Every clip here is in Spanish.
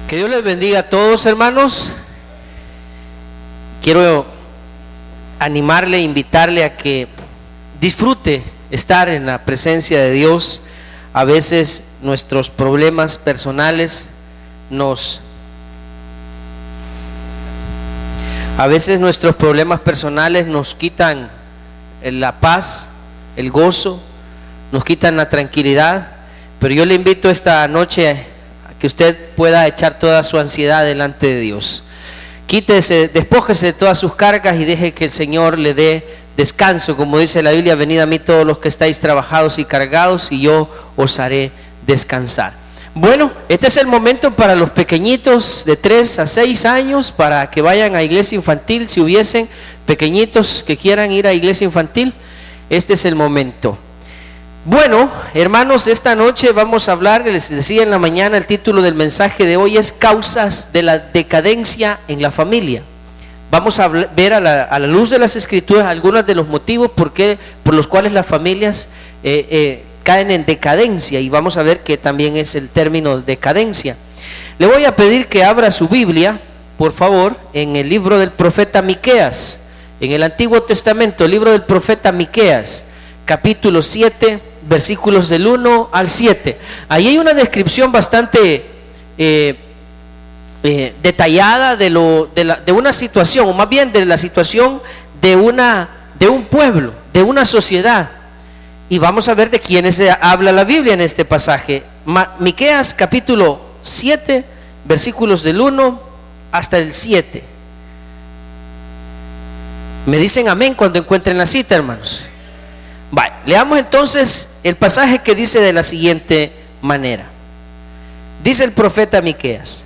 Que Dios les bendiga a todos, hermanos. Quiero animarle, invitarle a que disfrute estar en la presencia de Dios. A veces nuestros problemas personales nos quitan la paz, el gozo, nos quitan la tranquilidad. Pero yo le invito esta noche a que usted pueda echar toda su ansiedad delante de Dios. Quítese, despójese de todas sus cargas y deje que el Señor le dé descanso. Como dice la Biblia: venid a mí todos los que estáis trabajados y cargados, y yo os haré descansar. Bueno, este es el momento para los pequeñitos de 3 a 6 años, para que vayan a iglesia infantil. Si hubiesen pequeñitos que quieran ir a iglesia infantil, este es el momento. Bueno, hermanos, esta noche vamos a hablar, les decía en la mañana, el título del mensaje de hoy es causas de la decadencia en la familia. Vamos a ver a la luz de las Escrituras algunos de los motivos por los cuales las familias caen en decadencia, y vamos a ver que también es el término decadencia. Le voy a pedir que abra su Biblia, por favor, en el libro del profeta Miqueas, en el Antiguo Testamento, el libro del profeta Miqueas, capítulo 7, versículos del 1 al 7. Ahí hay una descripción bastante detallada de una situación, o más bien de la situación de un pueblo, de una sociedad. Y vamos a ver de quiénes habla la Biblia en este pasaje. Miqueas capítulo 7, versículos del 1 hasta el 7. Me dicen amén cuando encuentren la cita, hermanos. Vale, leamos entonces el pasaje que dice de la siguiente manera. Dice el profeta Miqueas: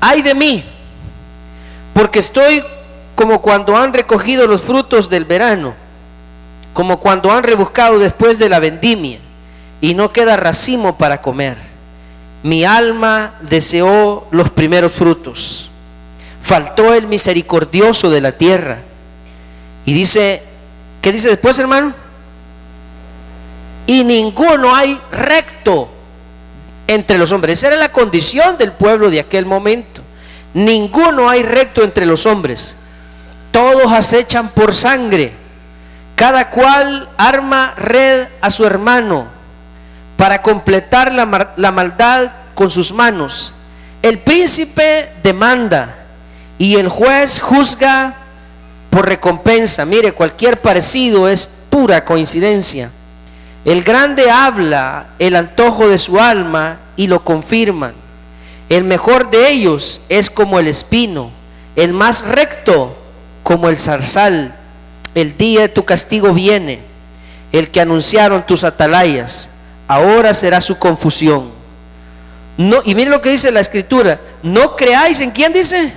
ay de mí, porque estoy como cuando han recogido los frutos del verano, como cuando han rebuscado después de la vendimia, y no queda racimo para comer. Mi alma deseó los primeros frutos, faltó el misericordioso de la tierra. Y dice, ¿qué dice después, hermano? Y ninguno hay recto entre los hombres. Esa era la condición del pueblo de aquel momento. Ninguno hay recto entre los hombres. Todos acechan por sangre. Cada cual arma red a su hermano para completar la maldad con sus manos. El príncipe demanda y el juez juzga por recompensa. Mire, cualquier parecido es pura coincidencia. El grande habla el antojo de su alma y lo confirman. El mejor de ellos es como el espino, el más recto como el zarzal. El día de tu castigo viene, el que anunciaron tus atalayas, ahora será su confusión. No, y mire lo que dice la Escritura: no creáis en quién, dice,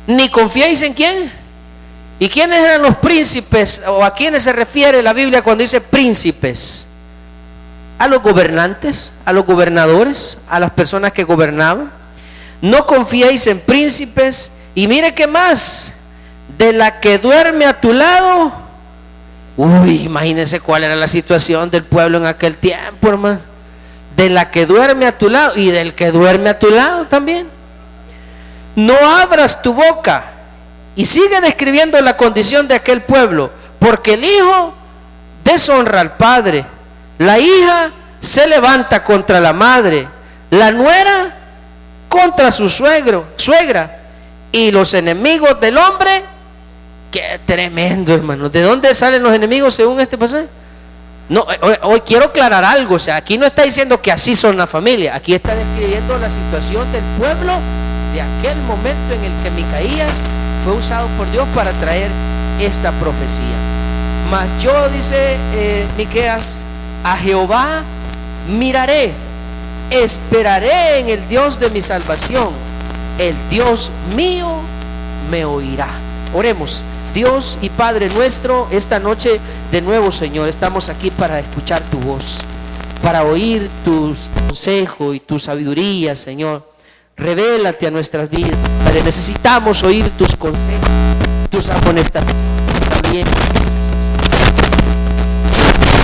ni confiéis en quién. ¿Y quiénes eran los príncipes, o a quiénes se refiere la Biblia cuando dice príncipes? A los gobernantes, a los gobernadores, a las personas que gobernaban. No confiéis en príncipes. Y mire qué más: de la que duerme a tu lado. Uy, imagínense cuál era la situación del pueblo en aquel tiempo, hermano. De la que duerme a tu lado y del que duerme a tu lado también. No abras tu boca. Y sigue describiendo la condición de aquel pueblo, porque el hijo deshonra al padre, la hija se levanta contra la madre, la nuera contra su suegra, y los enemigos del hombre. Qué tremendo, hermano. ¿De dónde salen los enemigos según este pasaje? No, hoy quiero aclarar algo. O sea, aquí no está diciendo que así son las familias. Aquí está describiendo la situación del pueblo de aquel momento en el que Micaías fue usado por Dios para traer esta profecía. Mas yo, dice Miqueas, a Jehová miraré, esperaré en el Dios de mi salvación, el Dios mío me oirá. Oremos. Dios y Padre nuestro, esta noche de nuevo, Señor, estamos aquí para escuchar tu voz, para oír tu consejo y tu sabiduría, Señor. Revélate a nuestras vidas, Padre. Necesitamos oír tus consejos, tus amonestaciones también.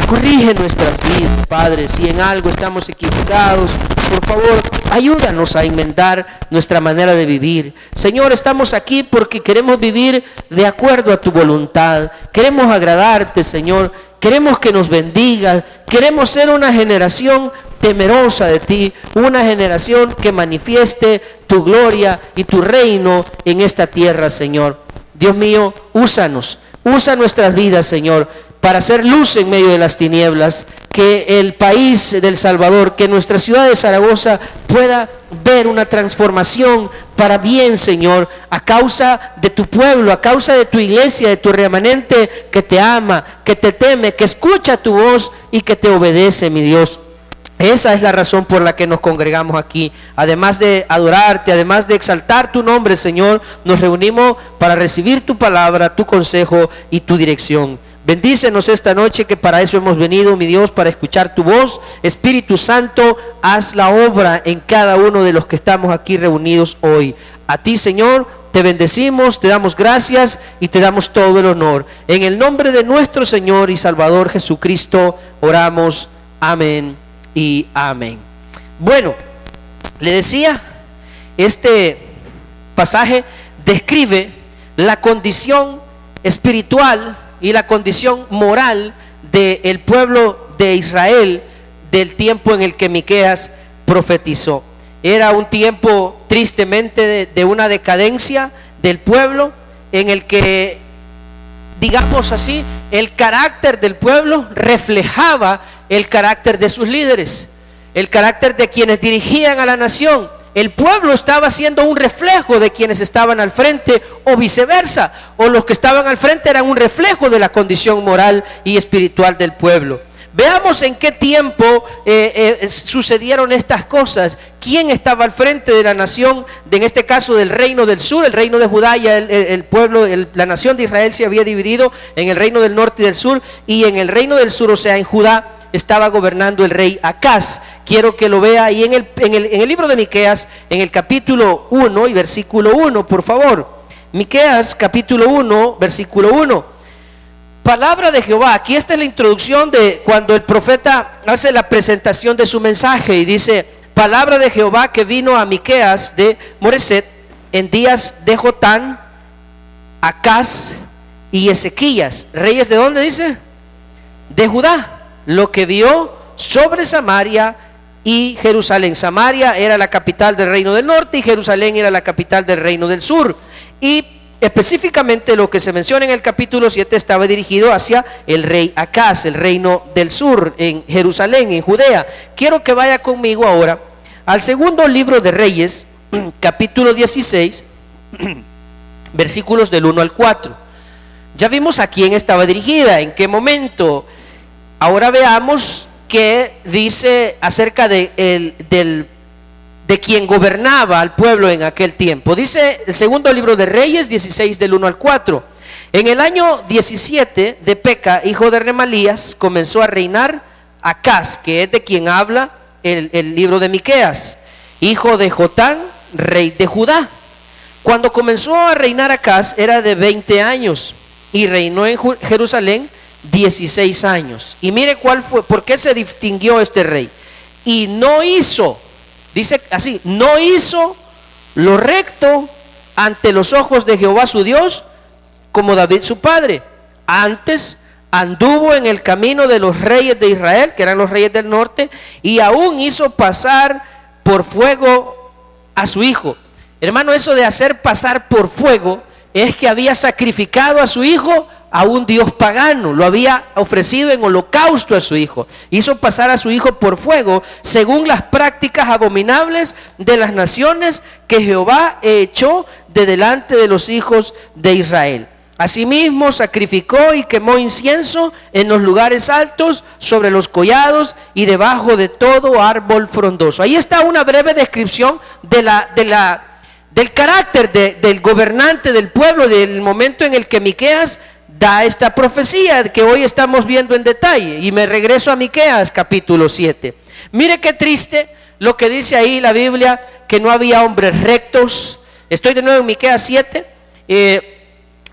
Corrige nuestras vidas, Padre. Si en algo estamos equivocados, por favor, ayúdanos a enmendar nuestra manera de vivir. Señor, estamos aquí porque queremos vivir de acuerdo a tu voluntad. Queremos agradarte, Señor. Queremos que nos bendigas. Queremos ser una generación temerosa de ti, una generación que manifieste tu gloria y tu reino en esta tierra, Señor. Dios mío, úsanos, usa nuestras vidas, Señor, para hacer luz en medio de las tinieblas, que el país del Salvador, que nuestra ciudad de Zaragoza pueda ver una transformación para bien, Señor, a causa de tu pueblo, a causa de tu iglesia, de tu remanente que te ama, que te teme, que escucha tu voz y que te obedece, mi Dios. Esa es la razón por la que nos congregamos aquí. Además de adorarte, además de exaltar tu nombre, Señor, nos reunimos para recibir tu palabra, tu consejo y tu dirección. Bendícenos esta noche, que para eso hemos venido, mi Dios, para escuchar tu voz. Espíritu Santo, haz la obra en cada uno de los que estamos aquí reunidos hoy. A ti, Señor, te bendecimos, te damos gracias y te damos todo el honor. En el nombre de nuestro Señor y Salvador Jesucristo oramos. Amén y amén. Bueno, le decía, este pasaje describe la condición espiritual y la condición moral del pueblo de Israel del tiempo en el que Miqueas profetizó. Era un tiempo tristemente de una decadencia del pueblo, en el que, digamos así, el carácter del pueblo reflejaba el carácter de sus líderes, el carácter de quienes dirigían a la nación. El pueblo estaba siendo un reflejo de quienes estaban al frente, o viceversa, o los que estaban al frente eran un reflejo de la condición moral y espiritual del pueblo. Veamos en qué tiempo sucedieron estas cosas. ¿Quién estaba al frente de la nación? En este caso del reino del sur, el reino de Judá. Ya el pueblo, la nación de Israel se había dividido en el reino del norte y del sur, y en el reino del sur, o sea, en Judá, estaba gobernando el rey Acaz. Quiero que lo vea ahí en el libro de Miqueas, en el capítulo 1 y versículo 1, por favor. Miqueas capítulo 1, versículo 1. Palabra de Jehová. Aquí está la introducción de cuando el profeta hace la presentación de su mensaje, y dice: palabra de Jehová que vino a Miqueas de Moreset en días de Jotán, Acaz y Ezequías, reyes de ¿dónde dice? De Judá. Lo que vio sobre Samaria y Jerusalén. Samaria era la capital del reino del norte y Jerusalén era la capital del reino del sur. Y específicamente lo que se menciona en el capítulo 7 estaba dirigido hacia el rey Acaz, el reino del sur, en Jerusalén, en Judea. Quiero que vaya conmigo ahora al segundo libro de Reyes, capítulo 16, versículos del 1 al 4. Ya vimos a quién estaba dirigida, en qué momento. Ahora veamos qué dice acerca de quien gobernaba al pueblo en aquel tiempo. Dice el segundo libro de Reyes 16 del 1 al 4. En el año 17 de Peca, hijo de Remalías, comenzó a reinar Acaz, que es de quien habla el libro de Miqueas, hijo de Jotán, rey de Judá. Cuando comenzó a reinar Acaz era de 20 años y reinó en Jerusalén 16 años. Y mire cuál fue, por qué se distinguió este rey. Y no hizo, dice así, no hizo lo recto ante los ojos de Jehová su Dios, como David su padre. Antes anduvo en el camino de los reyes de Israel, que eran los reyes del norte, y aún hizo pasar por fuego a su hijo. Hermano, eso de hacer pasar por fuego es que había sacrificado a su hijo a un dios pagano, lo había ofrecido en holocausto a su hijo. Hizo pasar a su hijo por fuego, según las prácticas abominables de las naciones que Jehová echó de delante de los hijos de Israel. Asimismo sacrificó y quemó incienso en los lugares altos, sobre los collados y debajo de todo árbol frondoso. Ahí está una breve descripción del carácter del gobernante del pueblo, del momento en el que Miqueas da esta profecía que hoy estamos viendo en detalle. Y me regreso a Miqueas capítulo 7. Mire qué triste lo que dice ahí la Biblia, que no había hombres rectos. Estoy de nuevo en Miqueas 7.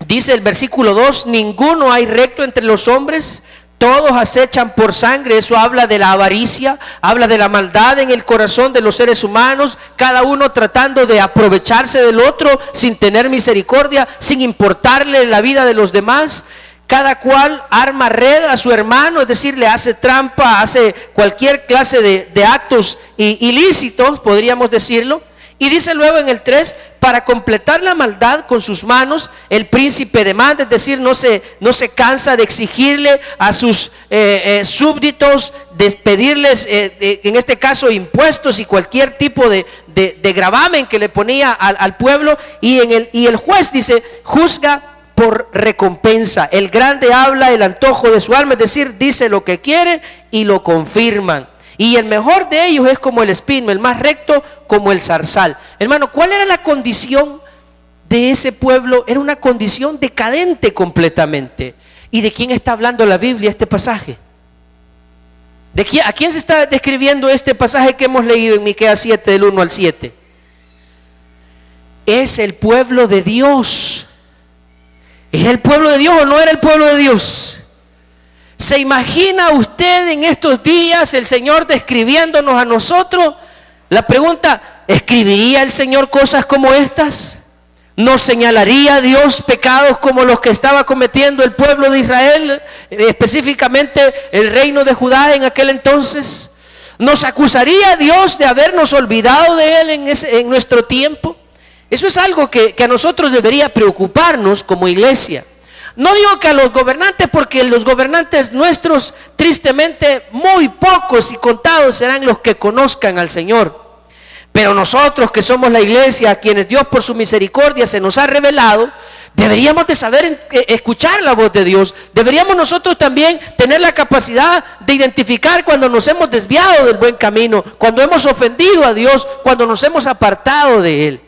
Dice el versículo 2: ninguno hay recto entre los hombres, Todos acechan por sangre. Eso habla de la avaricia, habla de la maldad en el corazón de los seres humanos, cada uno tratando de aprovecharse del otro sin tener misericordia, sin importarle la vida de los demás. Cada cual arma red a su hermano, es decir, le hace trampa, hace cualquier clase de actos ilícitos, podríamos decirlo. Y dice luego en el 3, para completar la maldad con sus manos, el príncipe demanda, es decir, no se cansa de exigirle a sus súbditos, de pedirles, en este caso, impuestos y cualquier tipo de gravamen que le ponía al pueblo. Y el juez dice, juzga por recompensa. El grande habla el antojo de su alma, es decir, dice lo que quiere y lo confirman. Y el mejor de ellos es como el espino, el más recto como el zarzal. Hermano, ¿cuál era la condición de ese pueblo? Era una condición decadente completamente. ¿Y de quién está hablando la Biblia, este pasaje? ¿A quién se está describiendo este pasaje que hemos leído en Miqueas 7, del 1 al 7? Es el pueblo de Dios. ¿Es el pueblo de Dios o no era el pueblo de Dios? ¿Se imagina usted en estos días el Señor describiéndonos a nosotros? La pregunta, ¿escribiría el Señor cosas como estas? ¿Nos señalaría Dios pecados como los que estaba cometiendo el pueblo de Israel, específicamente el reino de Judá en aquel entonces? ¿Nos acusaría Dios de habernos olvidado de Él en nuestro tiempo? Eso es algo que a nosotros debería preocuparnos como iglesia. No digo que a los gobernantes, porque los gobernantes nuestros, tristemente, muy pocos y contados serán los que conozcan al Señor. Pero nosotros que somos la iglesia, a quienes Dios por su misericordia se nos ha revelado, deberíamos de saber escuchar la voz de Dios. Deberíamos nosotros también tener la capacidad de identificar cuando nos hemos desviado del buen camino, cuando hemos ofendido a Dios, cuando nos hemos apartado de Él.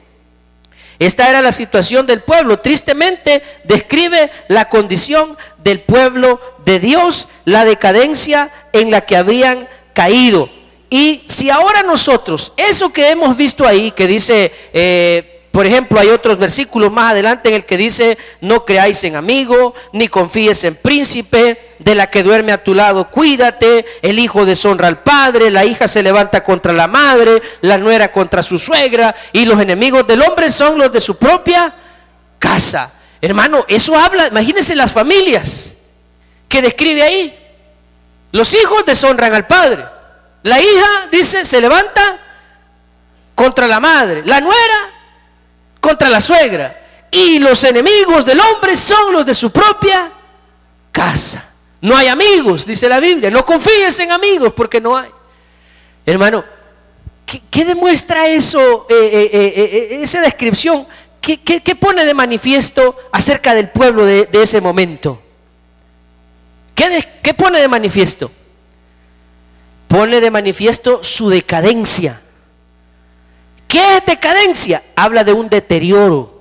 Esta era la situación del pueblo. Tristemente describe la condición del pueblo de Dios, la decadencia en la que habían caído. Y si ahora nosotros, eso que hemos visto ahí, que dice, por ejemplo, hay otros versículos más adelante en el que dice, no creáis en amigo, ni confíes en príncipe, de la que duerme a tu lado cuídate, el hijo deshonra al padre, la hija se levanta contra la madre, la nuera contra su suegra, y los enemigos del hombre son los de su propia casa. Hermano, eso habla, imagínense las familias que describe ahí. Los hijos deshonran al padre, la hija, dice, se levanta contra la madre, la nuera contra la suegra, y los enemigos del hombre son los de su propia casa. No hay amigos, dice la Biblia. No confíes en amigos porque no hay. Hermano, ¿qué demuestra eso, esa descripción? ¿Qué pone de manifiesto acerca del pueblo de ese momento? ¿Qué pone de manifiesto? Pone de manifiesto su decadencia. ¿Qué es decadencia? Habla de un deterioro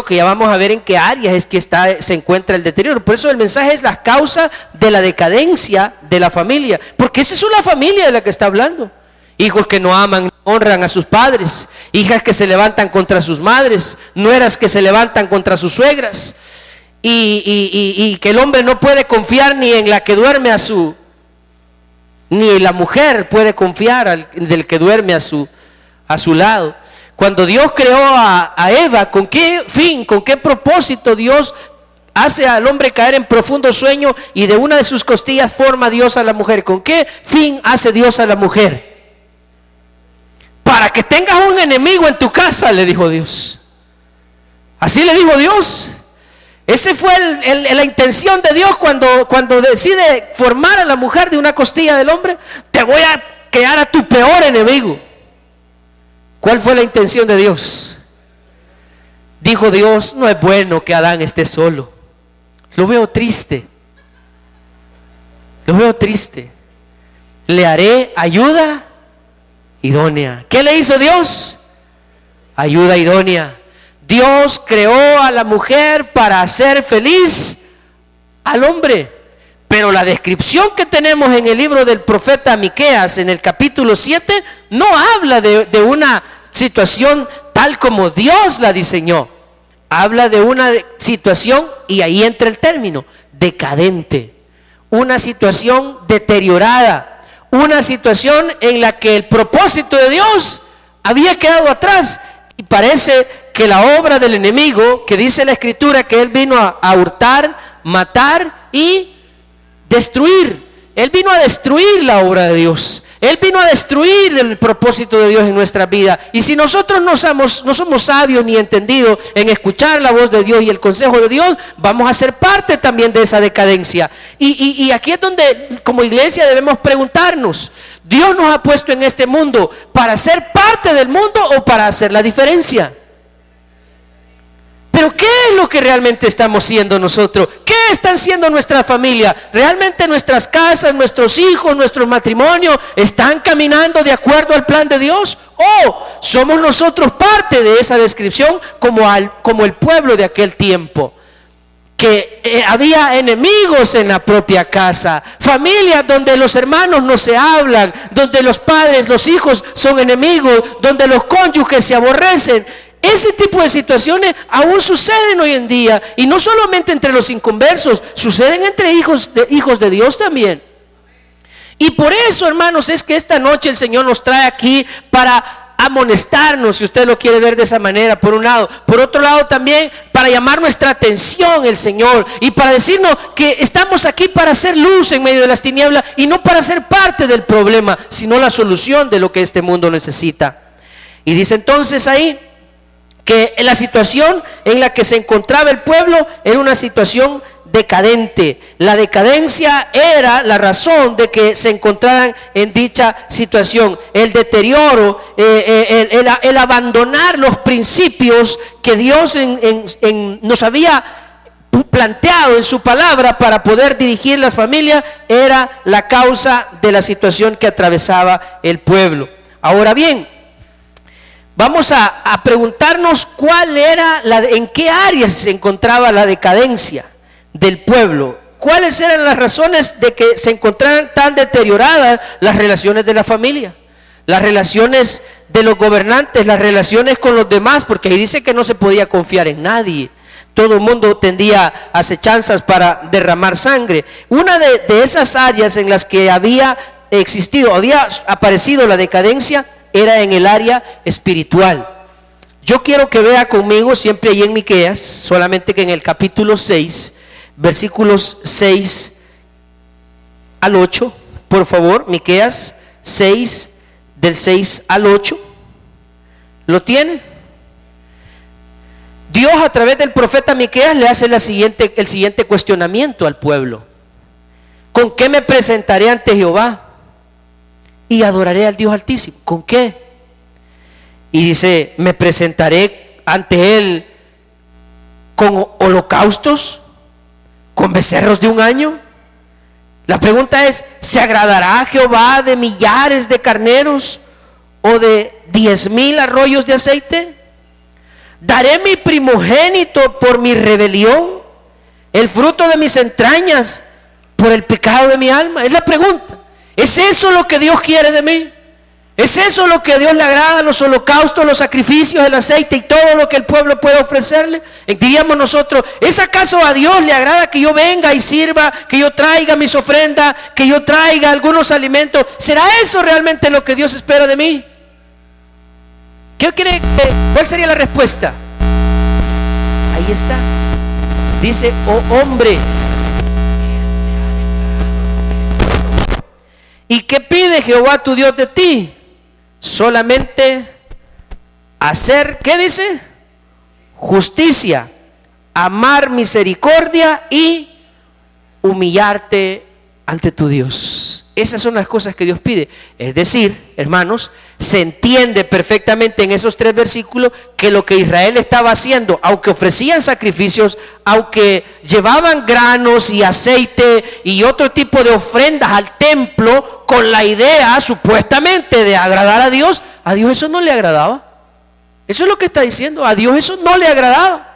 que ya vamos a ver en qué áreas es que se encuentra el deterioro. Por eso el mensaje es la causa de la decadencia de la familia, porque esa es una familia de la que está hablando. Hijos que no aman, honran a sus padres, hijas que se levantan contra sus madres, nueras que se levantan contra sus suegras, y que el hombre no puede confiar ni en la que duerme ni la mujer puede confiar del que duerme a su lado. Cuando Dios creó a Eva, ¿con qué fin, con qué propósito Dios hace al hombre caer en profundo sueño y de una de sus costillas forma Dios a la mujer? ¿Con qué fin hace Dios a la mujer? Para que tengas un enemigo en tu casa, le dijo Dios. Así le dijo Dios. Esa fue la intención de Dios cuando decide formar a la mujer de una costilla del hombre. Te voy a crear a tu peor enemigo. ¿Cuál fue la intención de Dios? Dijo Dios, no es bueno que Adán esté solo. Lo veo triste. Lo veo triste. Le haré ayuda idónea. ¿Qué le hizo Dios? Ayuda idónea. Dios creó a la mujer para hacer feliz al hombre. Pero la descripción que tenemos en el libro del profeta Miqueas, en el capítulo 7, no habla de una situación tal como Dios la diseñó. Habla de una situación, y ahí entra el término, decadente. una situación deteriorada, una situación en la que el propósito de Dios había quedado atrás. Y parece que la obra del enemigo, que dice la Escritura que él vino a hurtar, matar y destruir. Él vino a destruir la obra de Dios. Él vino a destruir el propósito de Dios en nuestra vida. Y si nosotros no somos sabios ni entendidos en escuchar la voz de Dios y el consejo de Dios, vamos a ser parte también de esa decadencia. Y aquí es donde como iglesia debemos preguntarnos: ¿Dios nos ha puesto en este mundo para ser parte del mundo o para hacer la diferencia? Pero ¿qué es lo que realmente estamos siendo nosotros? ¿Qué están siendo nuestra familia? ¿Realmente nuestras casas, nuestros hijos, nuestros matrimonios están caminando de acuerdo al plan de Dios? ¿O somos nosotros parte de esa descripción como el pueblo de aquel tiempo? Que había enemigos en la propia casa, familias donde los hermanos no se hablan, donde los padres, los hijos son enemigos, donde los cónyuges se aborrecen. Ese tipo de situaciones aún suceden hoy en día, y no solamente entre los inconversos, suceden entre hijos de Dios también. Y por eso, hermanos, es que esta noche el Señor nos trae aquí para amonestarnos, si usted lo quiere ver de esa manera, por un lado. Por otro lado también para llamar nuestra atención el Señor, y para decirnos que estamos aquí para hacer luz en medio de las tinieblas, y no para ser parte del problema, sino la solución de lo que este mundo necesita. Y dice entonces ahí que la situación en la que se encontraba el pueblo era una situación decadente. La decadencia era la razón de que se encontraran en dicha situación. El deterioro, el abandonar los principios que Dios nos había planteado en su palabra para poder dirigir las familias, era la causa de la situación que atravesaba el pueblo. Ahora bien, vamos a preguntarnos en qué áreas se encontraba la decadencia del pueblo. ¿Cuáles eran las razones de que se encontraran tan deterioradas las relaciones de la familia, las relaciones de los gobernantes, las relaciones con los demás? Porque ahí dice que no se podía confiar en nadie. Todo el mundo tendía acechanzas para derramar sangre. Una de esas áreas en las que había aparecido la decadencia era en el área espiritual. Yo quiero que vea conmigo siempre ahí en Miqueas, solamente que en el capítulo 6, versículos 6 al 8, por favor. Miqueas 6, del 6 al 8. ¿Lo tiene? Dios a través del profeta Miqueas le hace el siguiente cuestionamiento al pueblo: ¿con qué me presentaré ante Jehová y adoraré al Dios Altísimo? ¿Con qué? Y dice: me presentaré ante Él con holocaustos, con becerros de un año. La pregunta es: ¿se agradará Jehová de millares de carneros o de 10,000 arroyos de aceite? ¿Daré mi primogénito por mi rebelión, el fruto de mis entrañas por el pecado de mi alma? Es la pregunta. ¿Es eso lo que Dios quiere de mí? ¿Es eso lo que a Dios le agrada? Los holocaustos, los sacrificios, el aceite y todo lo que el pueblo puede ofrecerle. Diríamos nosotros: ¿es acaso a Dios le agrada que yo venga y sirva, que yo traiga mis ofrendas, que yo traiga algunos alimentos? ¿Será eso realmente lo que Dios espera de mí? ¿Cuál sería la respuesta? Ahí está. Dice: oh hombre, ¿y qué pide Jehová tu Dios de ti? Solamente hacer, ¿qué dice? Justicia, amar misericordia y humillarte ante tu Dios. Esas son las cosas que Dios pide. Es decir, hermanos, se entiende perfectamente en esos 3 versículos que lo que Israel estaba haciendo, aunque ofrecían sacrificios, aunque llevaban granos y aceite y otro tipo de ofrendas al templo con la idea supuestamente de agradar a Dios eso no le agradaba. Eso es lo que está diciendo. A Dios eso no le agradaba.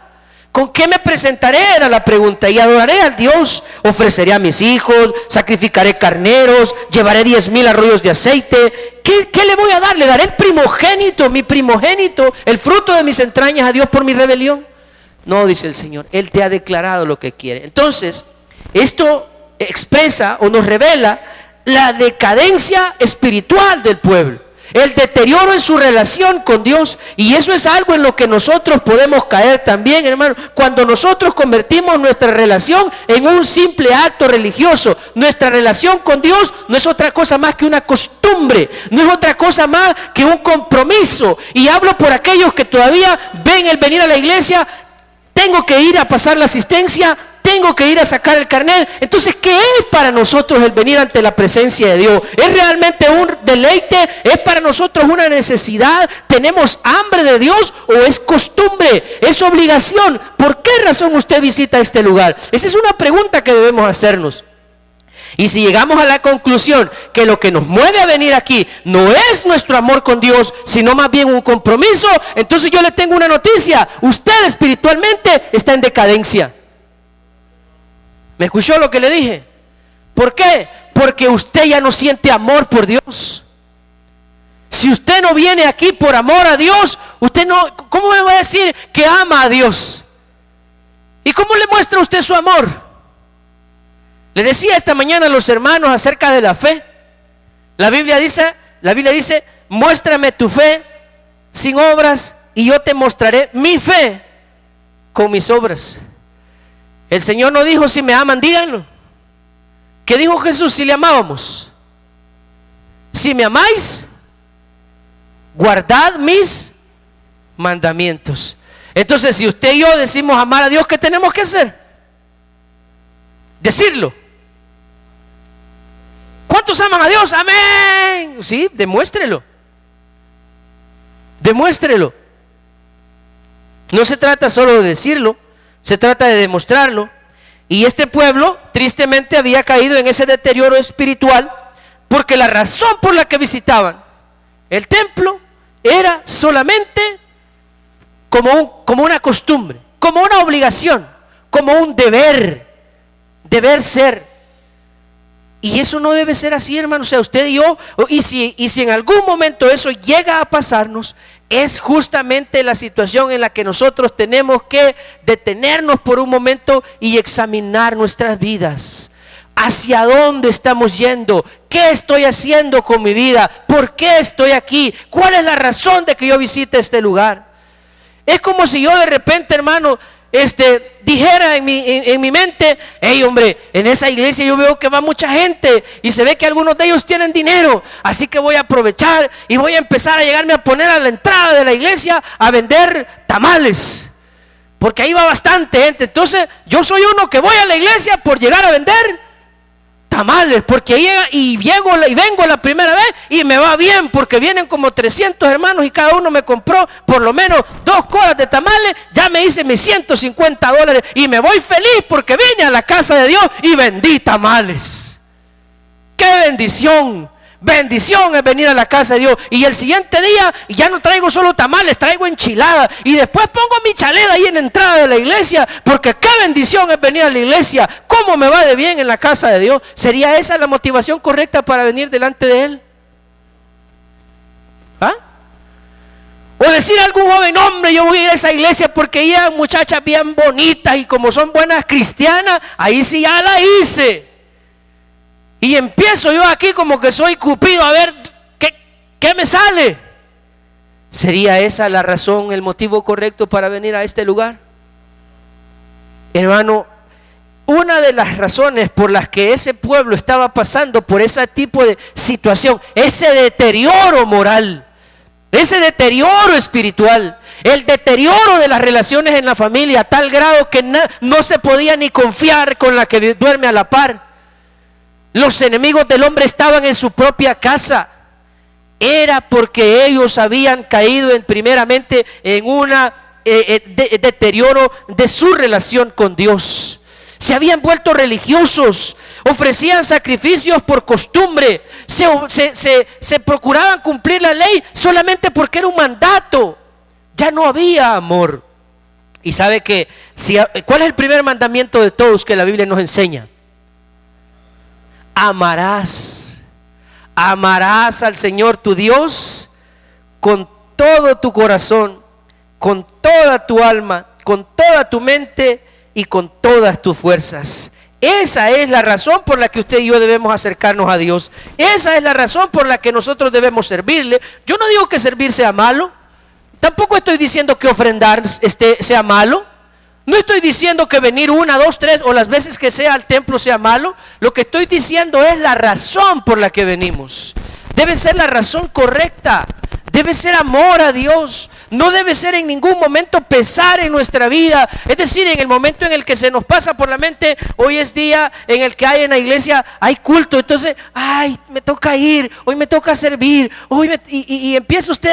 ¿Con qué me presentaré? Era la pregunta. Y adoraré al Dios. Ofreceré a mis hijos, sacrificaré carneros, llevaré 10,000 arroyos de aceite. ¿Qué le voy a dar? Le daré el primogénito, mi primogénito, el fruto de mis entrañas a Dios por mi rebelión. No, dice el Señor, Él te ha declarado lo que quiere. Entonces, esto expresa o nos revela la decadencia espiritual del pueblo, el deterioro en su relación con Dios. Y eso es algo en lo que nosotros podemos caer también, hermano, cuando nosotros convertimos nuestra relación en un simple acto religioso. Nuestra relación con Dios no es otra cosa más que una costumbre, no es otra cosa más que un compromiso. Y hablo por aquellos que todavía ven el venir a la iglesia: tengo que ir a pasar la asistencia, tengo que ir a sacar el carnet. Entonces, ¿qué es para nosotros el venir ante la presencia de Dios? ¿Es realmente un deleite? ¿Es para nosotros una necesidad? ¿Tenemos hambre de Dios o es costumbre? ¿Es obligación? ¿Por qué razón usted visita este lugar? Esa es una pregunta que debemos hacernos. Y si llegamos a la conclusión que lo que nos mueve a venir aquí no es nuestro amor con Dios, sino más bien un compromiso, entonces yo le tengo una noticia: usted espiritualmente está en decadencia. ¿Me escuchó lo que le dije? ¿Por qué? Porque usted ya no siente amor por Dios. Si usted no viene aquí por amor a Dios, usted no, ¿cómo me va a decir que ama a Dios? ¿Y cómo le muestra usted su amor? Le decía esta mañana a los hermanos acerca de la fe. La Biblia dice, muéstrame tu fe sin obras y yo te mostraré mi fe con mis obras. El Señor no dijo: si me aman, díganlo. ¿Qué dijo Jesús si le amábamos? Si me amáis, guardad mis mandamientos. Entonces, si usted y yo decimos amar a Dios, ¿qué tenemos que hacer? Decirlo. ¿Cuántos aman a Dios? Amén. Sí, demuéstrelo. Demuéstrelo. No se trata solo de decirlo, se trata de demostrarlo. Y este pueblo tristemente había caído en ese deterioro espiritual porque la razón por la que visitaban el templo era solamente como una costumbre, como una obligación, como un deber ser. Y eso no debe ser así, hermano. O sea, usted y yo, y si en algún momento eso llega a pasarnos, es justamente la situación en la que nosotros tenemos que detenernos por un momento y examinar nuestras vidas. ¿Hacia dónde estamos yendo? ¿Qué estoy haciendo con mi vida? ¿Por qué estoy aquí? ¿Cuál es la razón de que yo visite este lugar? Es como si yo de repente, hermano, dijera en mi mente: hey, hombre, en esa iglesia yo veo que va mucha gente y se ve que algunos de ellos tienen dinero, así que voy a aprovechar y voy a empezar a llegarme a poner a la entrada de la iglesia a vender tamales, porque ahí va bastante gente. Entonces yo soy uno que voy a la iglesia por llegar a vender tamales, porque llega y vengo la primera vez y me va bien, porque vienen como 300 hermanos y cada uno me compró por lo menos 2 colas de tamales. Ya me hice mis $150 y me voy feliz porque vine a la casa de Dios y vendí tamales. ¡Qué bendición! Bendición es venir a la casa de Dios. Y el siguiente día ya no traigo solo tamales, traigo enchiladas. Y después pongo mi chalera ahí en la entrada de la iglesia, porque qué bendición es venir a la iglesia. ¿Cómo me va de bien en la casa de Dios? ¿Sería esa la motivación correcta para venir delante de Él? ¿Ah? O decir a algún joven: hombre, yo voy a ir a esa iglesia porque ahí hay muchachas bien bonitas y como son buenas cristianas, ahí sí ya la hice. Y empiezo yo aquí como que soy Cupido, a ver qué me sale. ¿Sería esa la razón, el motivo correcto para venir a este lugar? Hermano, una de las razones por las que ese pueblo estaba pasando por ese tipo de situación, ese deterioro moral, ese deterioro espiritual, el deterioro de las relaciones en la familia, a tal grado que no se podía ni confiar con la que duerme a la par. Los enemigos del hombre estaban en su propia casa. Era porque ellos habían caído primeramente en un deterioro de su relación con Dios. Se habían vuelto religiosos, ofrecían sacrificios por costumbre, se procuraban cumplir la ley solamente porque era un mandato. Ya no había amor. Y sabe que, ¿cuál es el primer mandamiento de todos que la Biblia nos enseña? Amarás al Señor tu Dios con todo tu corazón, con toda tu alma, con toda tu mente y con todas tus fuerzas. Esa es la razón por la que usted y yo debemos acercarnos a Dios. Esa es la razón por la que nosotros debemos servirle. Yo no digo que servir sea malo. Tampoco estoy diciendo que ofrendar sea malo. No estoy diciendo que venir 1, 2, 3 o las veces que sea al templo sea malo. Lo que estoy diciendo es la razón por la que venimos. Debe ser la razón correcta. Debe ser amor a Dios. No debe ser en ningún momento pesar en nuestra vida. Es decir, en el momento en el que se nos pasa por la mente, hoy es día en el que hay en la iglesia, hay culto. Entonces, ay, me toca ir, hoy me toca servir. Y empieza usted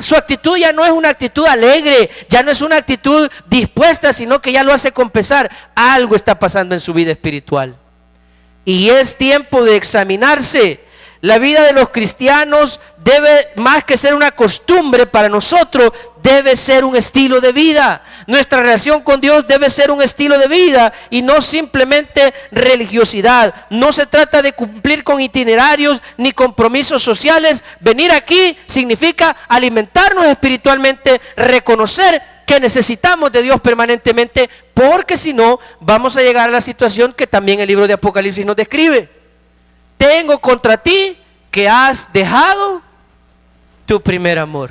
su actitud ya no es una actitud alegre, ya no es una actitud dispuesta, sino que ya lo hace con pesar. Algo está pasando en su vida espiritual. Y es tiempo de examinarse. La vida de los cristianos debe, más que ser una costumbre para nosotros, debe ser un estilo de vida. Nuestra relación con Dios debe ser un estilo de vida y no simplemente religiosidad. No se trata de cumplir con itinerarios ni compromisos sociales. Venir aquí significa alimentarnos espiritualmente, reconocer que necesitamos de Dios permanentemente, porque si no, vamos a llegar a la situación que también el libro de Apocalipsis nos describe. Tengo contra ti que has dejado tu primer amor.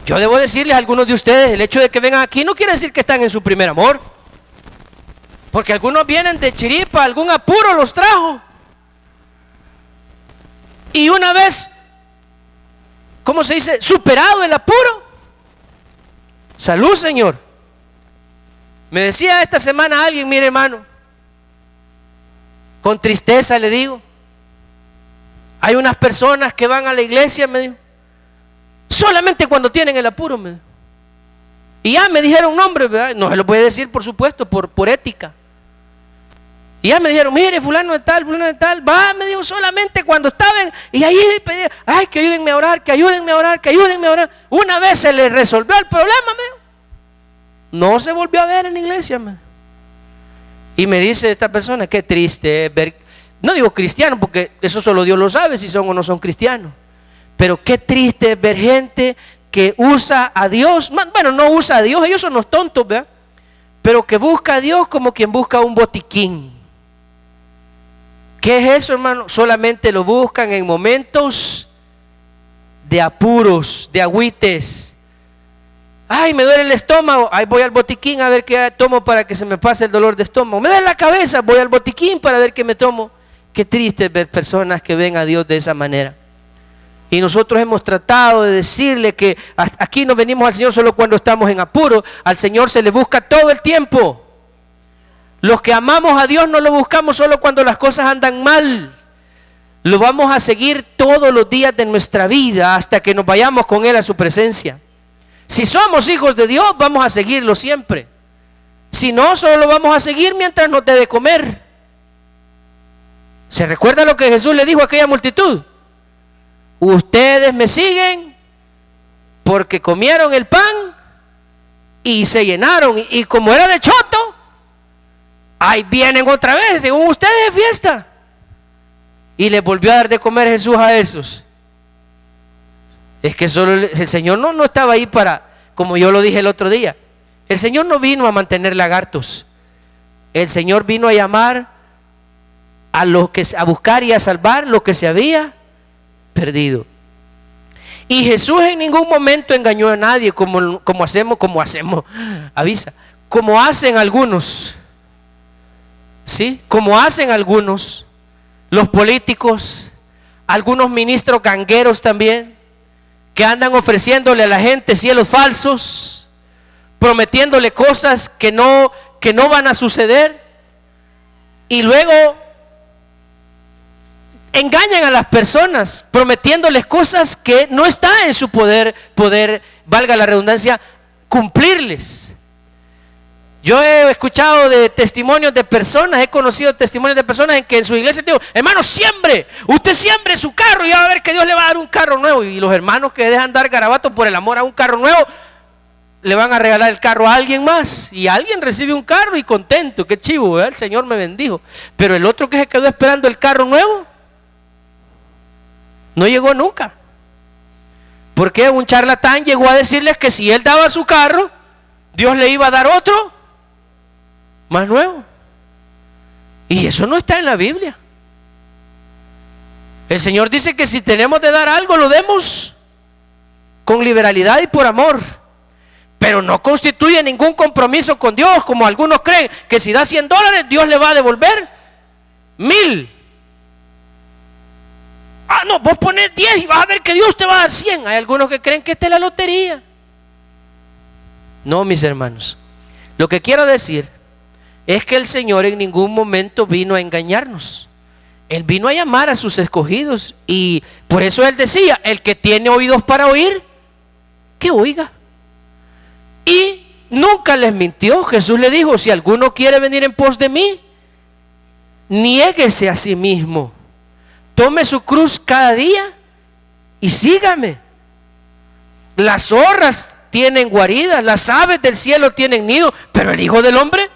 Yo debo decirles a algunos de ustedes, el hecho de que vengan aquí no quiere decir que están en su primer amor. Porque algunos vienen de chiripa, algún apuro los trajo. Y una vez, ¿cómo se dice? Superado el apuro. Salud, Señor. Me decía esta semana alguien, mire hermano, con tristeza le digo, hay unas personas que van a la iglesia, me dijo, solamente cuando tienen el apuro, me dijo. Y ya me dijeron nombre, ¿verdad? No se lo puede decir, por supuesto, por ética. Y ya me dijeron, mire, fulano de tal, va, me dijo, solamente cuando estaban, y ahí pedía, ay, que ayúdenme a orar, que ayúdenme a orar, que ayúdenme a orar. Una vez se le resolvió el problema, me dijo. No se volvió a ver en la iglesia, me dijo. Y me dice esta persona, qué triste ver, no digo cristiano porque eso solo Dios lo sabe si son o no son cristianos, pero qué triste ver gente que usa a Dios, bueno, no usa a Dios, ellos son los tontos, ¿verdad? Pero que busca a Dios como quien busca un botiquín. ¿Qué es eso, hermano? Solamente lo buscan en momentos de apuros, de agüites. Ay, me duele el estómago, ahí voy al botiquín a ver qué tomo para que se me pase el dolor de estómago. Me duele la cabeza, voy al botiquín para ver qué me tomo. Qué triste ver personas que ven a Dios de esa manera. Y nosotros hemos tratado de decirle que aquí no venimos al Señor solo cuando estamos en apuro. Al Señor se le busca todo el tiempo. Los que amamos a Dios no lo buscamos solo cuando las cosas andan mal. Lo vamos a seguir todos los días de nuestra vida hasta que nos vayamos con Él a su presencia. Si somos hijos de Dios, vamos a seguirlo siempre. Si no, solo lo vamos a seguir mientras nos dé de comer. ¿Se recuerda lo que Jesús le dijo a aquella multitud? Ustedes me siguen porque comieron el pan y se llenaron. Y como era de choto, ahí vienen otra vez, según ustedes de fiesta. Y les volvió a dar de comer Jesús a esos. Es que solo el Señor no estaba ahí para, como yo lo dije el otro día, el Señor no vino a mantener lagartos. El Señor vino a llamar a buscar y a salvar lo que se había perdido. Y Jesús en ningún momento engañó a nadie como hacen algunos. ¿Sí? Como hacen algunos, los políticos, algunos ministros gangueros también, que andan ofreciéndole a la gente cielos falsos, prometiéndole cosas que no van a suceder, y luego engañan a las personas prometiéndoles cosas que no está en su poder, valga la redundancia, cumplirles. Yo he escuchado de testimonios de personas, he conocido testimonios de personas en que en su iglesia digo, hermano, usted siembre su carro y va a ver que Dios le va a dar un carro nuevo. Y los hermanos que dejan dar garabatos por el amor a un carro nuevo, le van a regalar el carro a alguien más. Y alguien recibe un carro y contento, qué chivo, ¿verdad? El Señor me bendijo. Pero el otro que se quedó esperando el carro nuevo, no llegó nunca. Porque un charlatán llegó a decirles que si él daba su carro, Dios le iba a dar otro más nuevo. Y eso no está en la Biblia. El Señor dice que si tenemos de dar algo, lo demos con liberalidad y por amor. Pero no constituye ningún compromiso con Dios, como algunos creen, que si da $100, Dios le va a devolver 1000. Ah, no, vos pones 10 y vas a ver que Dios te va a dar 100. Hay algunos que creen que esta es la lotería. No, mis hermanos. Lo que quiero decir es que el Señor en ningún momento vino a engañarnos. Él vino a llamar a sus escogidos, y por eso Él decía: el que tiene oídos para oír, que oiga. Y nunca les mintió. Jesús le dijo: si alguno quiere venir en pos de mí, niéguese a sí mismo, tome su cruz cada día y sígame. Las zorras tienen guaridas, las aves del cielo tienen nido, pero el Hijo del Hombre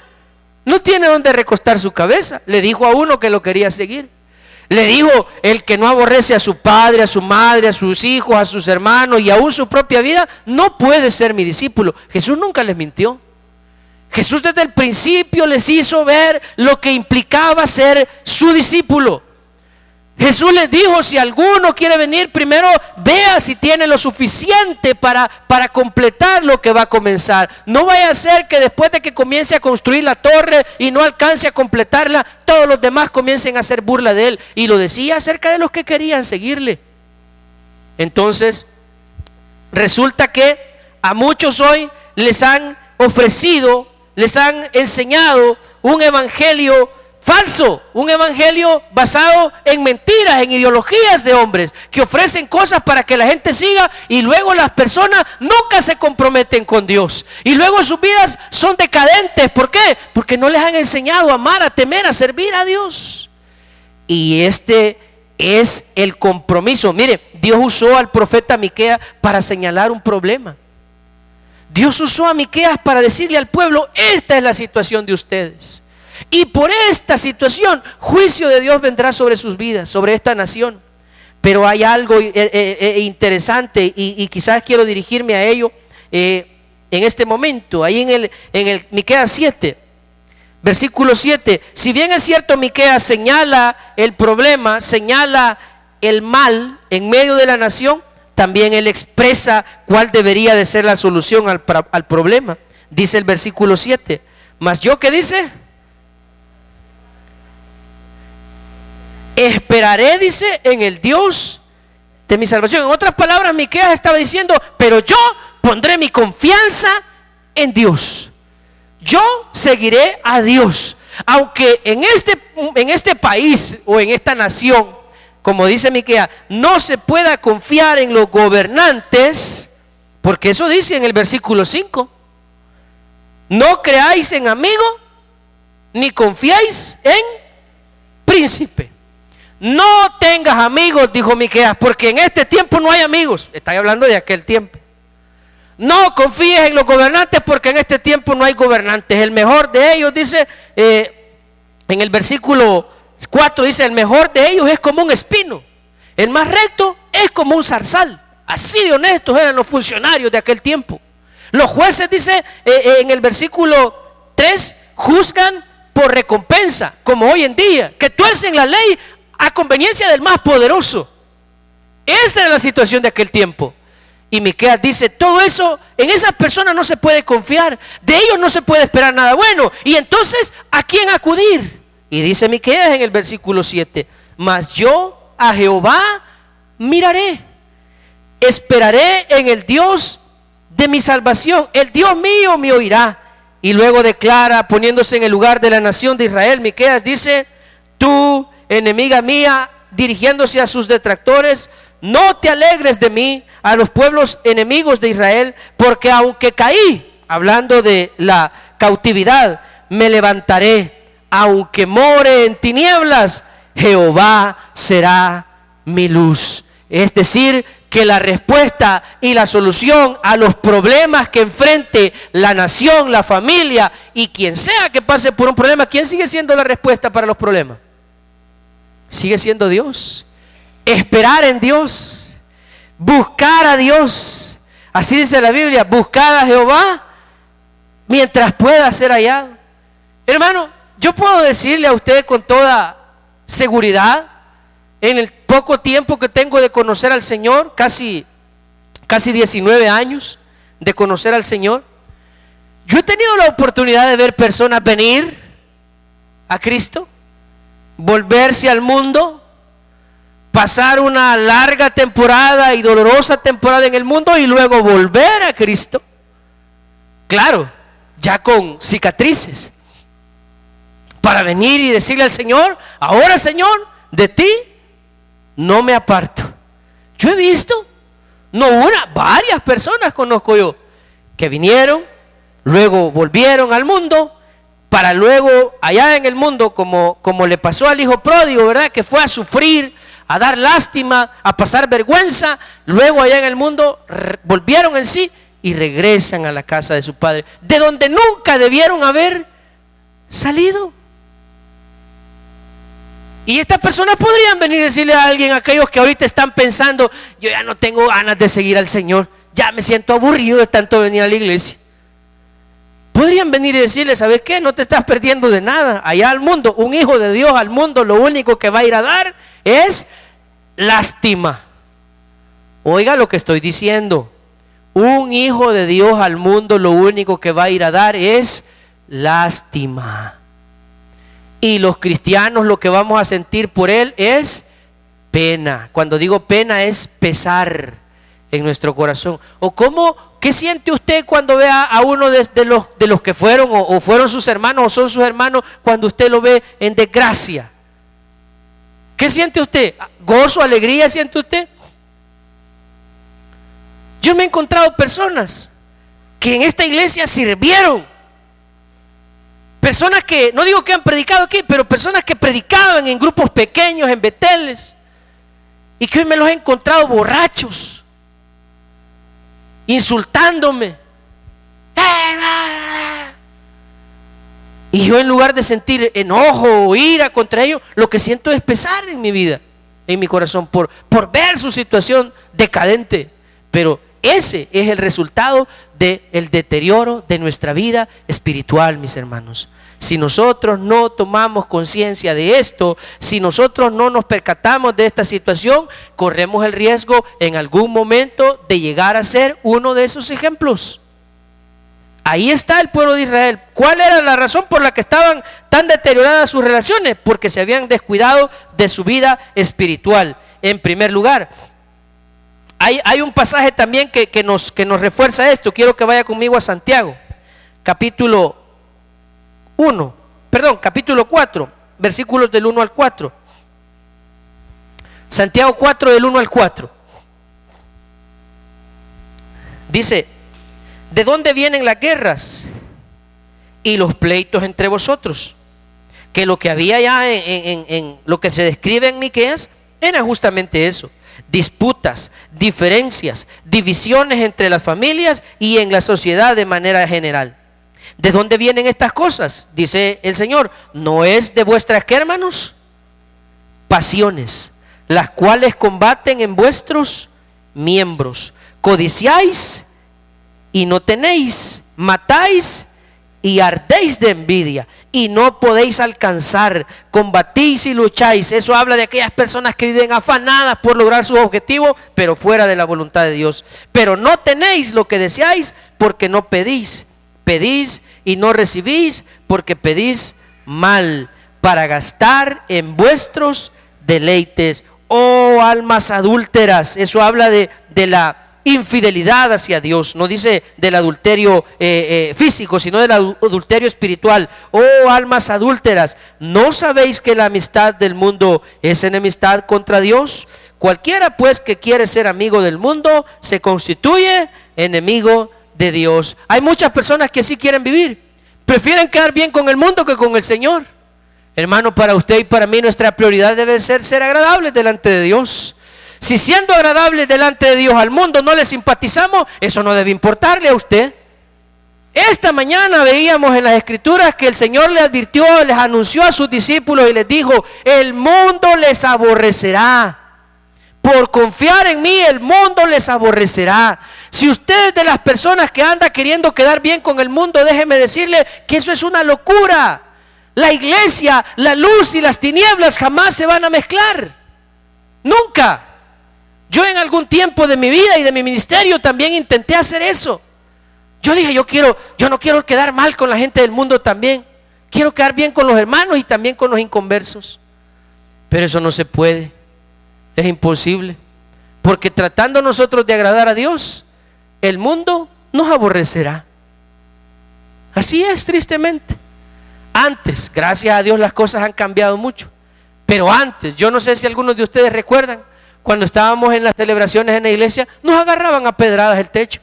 no tiene donde recostar su cabeza. Le dijo a uno que lo quería seguir. Le dijo: el que no aborrece a su padre, a su madre, a sus hijos, a sus hermanos y aún su propia vida, no puede ser mi discípulo. Jesús nunca les mintió. Jesús desde el principio les hizo ver lo que implicaba ser su discípulo. Jesús les dijo: si alguno quiere venir, primero vea si tiene lo suficiente para completar lo que va a comenzar. No vaya a ser que después de que comience a construir la torre y no alcance a completarla, todos los demás comiencen a hacer burla de él. Y lo decía acerca de los que querían seguirle. Entonces, resulta que a muchos hoy les han ofrecido, les han enseñado un evangelio falso, un evangelio basado en mentiras, en ideologías de hombres que ofrecen cosas para que la gente siga, y luego las personas nunca se comprometen con Dios, y luego sus vidas son decadentes. ¿Por qué? Porque no les han enseñado a amar, a temer, a servir a Dios. Y este es el compromiso. Mire, Dios usó al profeta Miqueas para señalar un problema. Dios usó a Miqueas para decirle al pueblo: esta es la situación de ustedes, y por esta situación juicio de Dios vendrá sobre sus vidas, sobre esta nación. Pero hay algo interesante, y quizás quiero dirigirme a ello en este momento. Ahí en el Miqueas 7, versículo 7. Si bien es cierto, Miqueas señala el problema, señala el mal en medio de la nación, también él expresa cuál debería de ser la solución al problema. Dice el versículo 7: mas yo, ¿qué dice? Esperaré, dice, en el Dios de mi salvación. En otras palabras, Miqueas estaba diciendo: pero yo pondré mi confianza en Dios. Yo seguiré a Dios. Aunque en este país o en esta nación, como dice Miqueas, no se pueda confiar en los gobernantes, porque eso dice en el versículo 5: no creáis en amigo, ni confiáis en príncipe. No tengas amigos, dijo Miqueas, porque en este tiempo no hay amigos. Está hablando de aquel tiempo. No confíes en los gobernantes, porque en este tiempo no hay gobernantes. El mejor de ellos, dice en el versículo 4, dice: el mejor de ellos es como un espino, el más recto es como un zarzal. Así de honestos eran los funcionarios de aquel tiempo. Los jueces, dice en el versículo 3, juzgan por recompensa, como hoy en día, que tuercen la ley a conveniencia del más poderoso. Esta era la situación de aquel tiempo. Y Miqueas dice: todo eso, en esas personas no se puede confiar, de ellos no se puede esperar nada bueno. Y entonces, ¿a quién acudir? Y dice Miqueas en el versículo 7: mas yo a Jehová miraré, esperaré en el Dios de mi salvación, el Dios mío me oirá. Y luego declara, poniéndose en el lugar de la nación de Israel, Miqueas dice: tú, enemiga mía, dirigiéndose a sus detractores, no te alegres de mí, a los pueblos enemigos de Israel, porque aunque caí, hablando de la cautividad, me levantaré. Aunque more en tinieblas, Jehová será mi luz. Es decir, que la respuesta y la solución a los problemas que enfrente la nación, la familia y quien sea que pase por un problema, ¿quién sigue siendo la respuesta para los problemas? Sigue siendo Dios. Esperar en Dios, buscar a Dios. Así dice la Biblia: buscad a Jehová mientras pueda ser hallado. Hermano, Yo puedo decirle a usted con toda seguridad, en el poco tiempo que tengo de conocer al Señor, casi 19 años de conocer al Señor, yo he tenido la oportunidad de ver personas venir a Cristo, volverse al mundo, pasar una larga temporada y dolorosa temporada en el mundo y luego volver a Cristo. Claro, ya con cicatrices, para venir y decirle al Señor: ahora, Señor, de ti no me aparto. Yo he visto, no una, varias personas conozco yo, que vinieron, luego volvieron al mundo, para luego allá en el mundo, como le pasó al hijo pródigo, ¿verdad? Que fue a sufrir, a dar lástima, a pasar vergüenza, luego allá en el mundo volvieron en sí y regresan a la casa de su padre, de donde nunca debieron haber salido. Y estas personas podrían venir y decirle a alguien, aquellos que ahorita están pensando: yo ya no tengo ganas de seguir al Señor, ya me siento aburrido de tanto venir a la iglesia. Podrían venir y decirle: ¿sabes qué? No te estás perdiendo de nada. Allá al mundo, un hijo de Dios al mundo, lo único que va a ir a dar es lástima. Oiga lo que estoy diciendo. Un hijo de Dios al mundo, lo único que va a ir a dar es lástima. Y los cristianos, lo que vamos a sentir por él es pena. Cuando digo pena, es pesar en nuestro corazón. ¿O qué siente usted cuando ve a uno de los que fueron o fueron sus hermanos o son sus hermanos, cuando usted lo ve en desgracia? ¿Qué siente usted? ¿Gozo, alegría siente usted? Yo me he encontrado personas que en esta iglesia sirvieron. Personas que, no digo que han predicado aquí, pero personas que predicaban en grupos pequeños, en Beteles, y que hoy me los he encontrado borrachos, insultándome. Y yo, en lugar de sentir enojo o ira contra ellos, lo que siento es pesar en mi vida, en mi corazón, por ver su situación decadente. Pero ese es el resultado del deterioro de nuestra vida espiritual, mis hermanos. Si nosotros no tomamos conciencia de esto, si nosotros no nos percatamos de esta situación, corremos el riesgo en algún momento de llegar a ser uno de esos ejemplos. Ahí está el pueblo de Israel. ¿Cuál era la razón por la que estaban tan deterioradas sus relaciones? Porque se habían descuidado de su vida espiritual. En primer lugar, hay un pasaje también que nos refuerza esto. Quiero que vaya conmigo a Santiago, capítulo 4, versículos del 1 al 4. Santiago 4, del 1 al 4. Dice: ¿de dónde vienen las guerras y los pleitos entre vosotros? Que lo que había ya en lo que se describe en Miqueas era justamente eso: disputas, diferencias, divisiones entre las familias y en la sociedad de manera general. ¿De dónde vienen estas cosas? Dice el Señor: ¿no es de vuestras, ¿qué, hermanos? Pasiones, las cuales combaten en vuestros miembros. Codiciáis y no tenéis, matáis y ardéis de envidia y no podéis alcanzar, combatís y lucháis. Eso habla de aquellas personas que viven afanadas por lograr sus objetivos, pero fuera de la voluntad de Dios. Pero no tenéis lo que deseáis, porque no pedís. Pedís y no recibís, porque pedís mal, para gastar en vuestros deleites. Oh, almas adúlteras. Eso habla de la infidelidad hacia Dios. No dice del adulterio físico, sino del adulterio espiritual. Oh, almas adúlteras, ¿no sabéis que la amistad del mundo es enemistad contra Dios? Cualquiera pues que quiere ser amigo del mundo se constituye enemigo de Dios. Hay muchas personas que sí quieren vivir, prefieren quedar bien con el mundo que con el Señor. Hermano, para usted y para mí nuestra prioridad debe ser agradables delante de Dios. Si siendo agradables delante de Dios al mundo no le simpatizamos, eso no debe importarle a usted. Esta mañana veíamos en las Escrituras que el Señor le advirtió, les anunció a sus discípulos y les dijo: el mundo les aborrecerá. Por confiar en mí, el mundo les aborrecerá. Si usted es de las personas que anda queriendo quedar bien con el mundo, déjeme decirle que eso es una locura. La iglesia, la luz y las tinieblas jamás se van a mezclar. Nunca. Yo en algún tiempo de mi vida y de mi ministerio también intenté hacer eso. Yo dije, yo no quiero quedar mal con la gente del mundo también. Quiero quedar bien con los hermanos y también con los inconversos. Pero eso no se puede. Es imposible. Porque tratando nosotros de agradar a Dios, el mundo nos aborrecerá. Así es, tristemente. Antes, gracias a Dios, las cosas han cambiado mucho. Pero antes, yo no sé si algunos de ustedes recuerdan, cuando estábamos en las celebraciones en la iglesia, nos agarraban a pedradas el techo.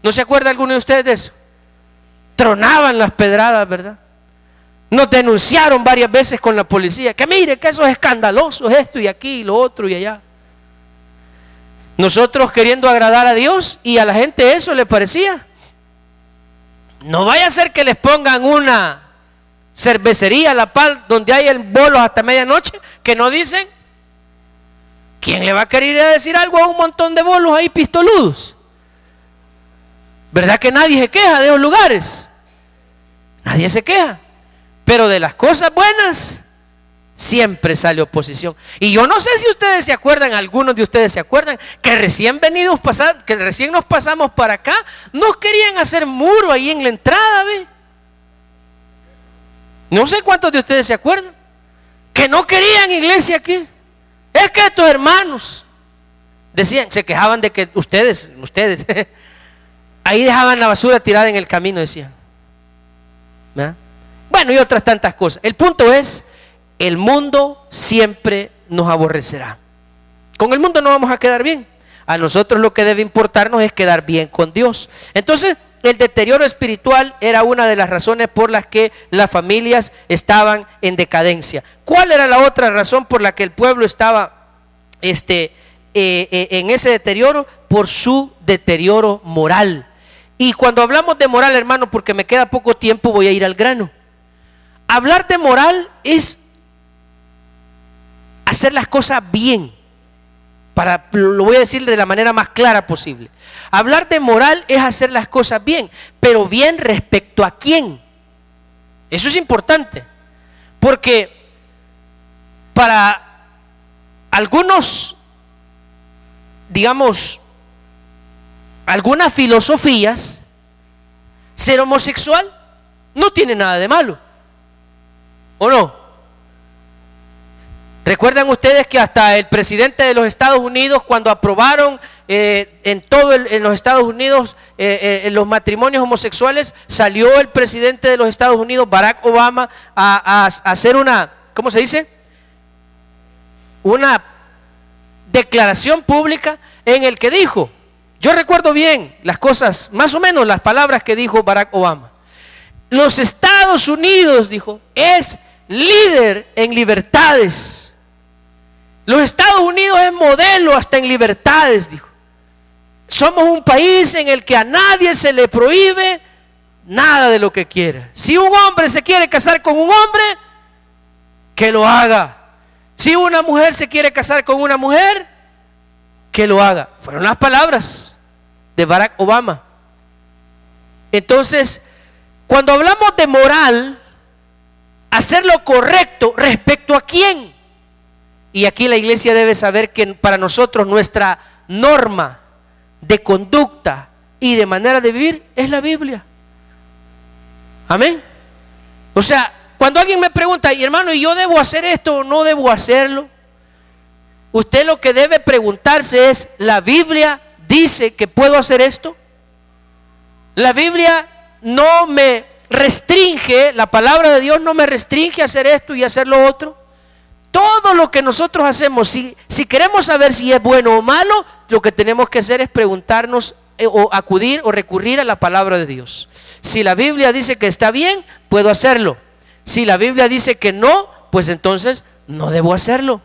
¿No se acuerda alguno de ustedes de eso? Tronaban las pedradas, ¿verdad? Nos denunciaron varias veces con la policía, que mire, que eso es escandaloso, esto y aquí, y lo otro y allá. Nosotros queriendo agradar a Dios y a la gente eso le parecía. No vaya a ser que les pongan una cervecería a la par donde hay el bolos hasta medianoche, que no dicen. ¿Quién le va a querer ir a decir algo a un montón de bolos ahí pistoludos? ¿Verdad que nadie se queja de esos lugares? Nadie se queja. Pero de las cosas buenas siempre sale oposición. Y yo no sé si ustedes se acuerdan, algunos de ustedes se acuerdan, que recién nos pasamos para acá, nos querían hacer muro ahí en la entrada, ¿ve? No sé cuántos de ustedes se acuerdan, que no querían iglesia aquí. Es que estos hermanos decían, se quejaban de que ustedes ahí dejaban la basura tirada en el camino, decían. ¿Verdad? Bueno, y otras tantas cosas. El punto es, el mundo siempre nos aborrecerá. Con el mundo no vamos a quedar bien. A nosotros lo que debe importarnos es quedar bien con Dios. Entonces, el deterioro espiritual era una de las razones por las que las familias estaban en decadencia. ¿Cuál era la otra razón por la que el pueblo estaba en ese deterioro? Por su deterioro moral. Y cuando hablamos de moral, hermano, porque me queda poco tiempo, voy a ir al grano. Hablar de moral es hacer las cosas bien. Lo voy a decir de la manera más clara posible. Hablar de moral es hacer las cosas bien, pero bien respecto a quién. Eso es importante, porque para algunos, digamos, algunas filosofías, ser homosexual no tiene nada de malo, ¿o no? ¿Recuerdan ustedes que hasta el presidente de los Estados Unidos, cuando aprobaron en los Estados Unidos los matrimonios homosexuales, salió el presidente de los Estados Unidos, Barack Obama, a hacer una, ¿cómo se dice? Una declaración pública en el que dijo, yo recuerdo bien las cosas, más o menos las palabras que dijo Barack Obama. Los Estados Unidos, dijo, es líder en libertades. Los Estados Unidos es modelo hasta en libertades, dijo. Somos un país en el que a nadie se le prohíbe nada de lo que quiera. Si un hombre se quiere casar con un hombre, que lo haga. Si una mujer se quiere casar con una mujer, que lo haga. Fueron las palabras de Barack Obama. Entonces, cuando hablamos de moral, hacer lo correcto respecto a quién. Y aquí la iglesia debe saber que para nosotros nuestra norma de conducta y de manera de vivir es la Biblia. Amén. O sea, cuando alguien me pregunta, y hermano, ¿y yo debo hacer esto o no debo hacerlo? Usted lo que debe preguntarse es, ¿la Biblia dice que puedo hacer esto? La Biblia no me restringe, la palabra de Dios no me restringe a hacer esto y hacer lo otro. Todo lo que nosotros hacemos, si queremos saber si es bueno o malo, lo que tenemos que hacer es preguntarnos o acudir o recurrir a la palabra de Dios. Si la Biblia dice que está bien, puedo hacerlo. Si la Biblia dice que no, pues entonces no debo hacerlo.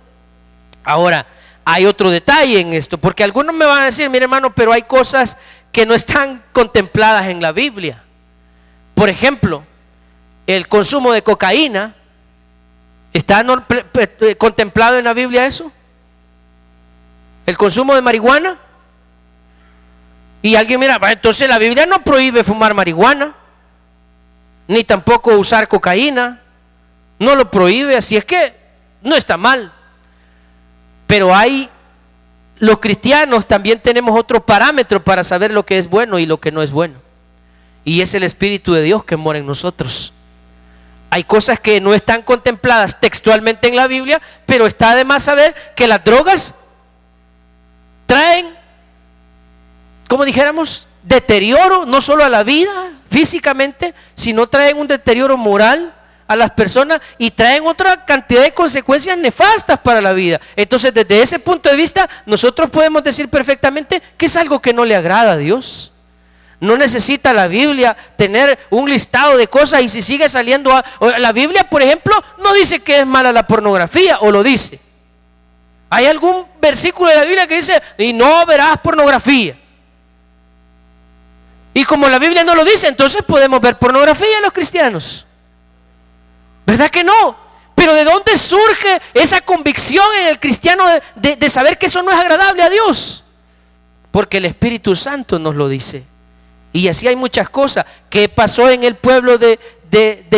Ahora, hay otro detalle en esto, porque algunos me van a decir, mire hermano, pero hay cosas que no están contempladas en la Biblia. Por ejemplo, el consumo de cocaína. ¿Está contemplado en la Biblia eso? ¿El consumo de marihuana? Y alguien mira, entonces la Biblia no prohíbe fumar marihuana, ni tampoco usar cocaína, no lo prohíbe, así es que no está mal. Pero los cristianos también tenemos otro parámetro para saber lo que es bueno y lo que no es bueno. Y es el Espíritu de Dios que mora en nosotros. Hay cosas que no están contempladas textualmente en la Biblia, pero está de más saber que las drogas traen, como dijéramos, deterioro no solo a la vida físicamente, sino traen un deterioro moral a las personas y traen otra cantidad de consecuencias nefastas para la vida. Entonces, desde ese punto de vista, nosotros podemos decir perfectamente que es algo que no le agrada a Dios. No necesita la Biblia tener un listado de cosas, y si sigue saliendo la Biblia, por ejemplo, no dice que es mala la pornografía, o lo dice. Hay algún versículo de la Biblia que dice, y no verás pornografía. Y como la Biblia no lo dice, entonces podemos ver pornografía los cristianos. ¿Verdad que no? Pero ¿de dónde surge esa convicción en el cristiano de saber que eso no es agradable a Dios? Porque el Espíritu Santo nos lo dice. Y así hay muchas cosas. ¿Qué pasó en el pueblo de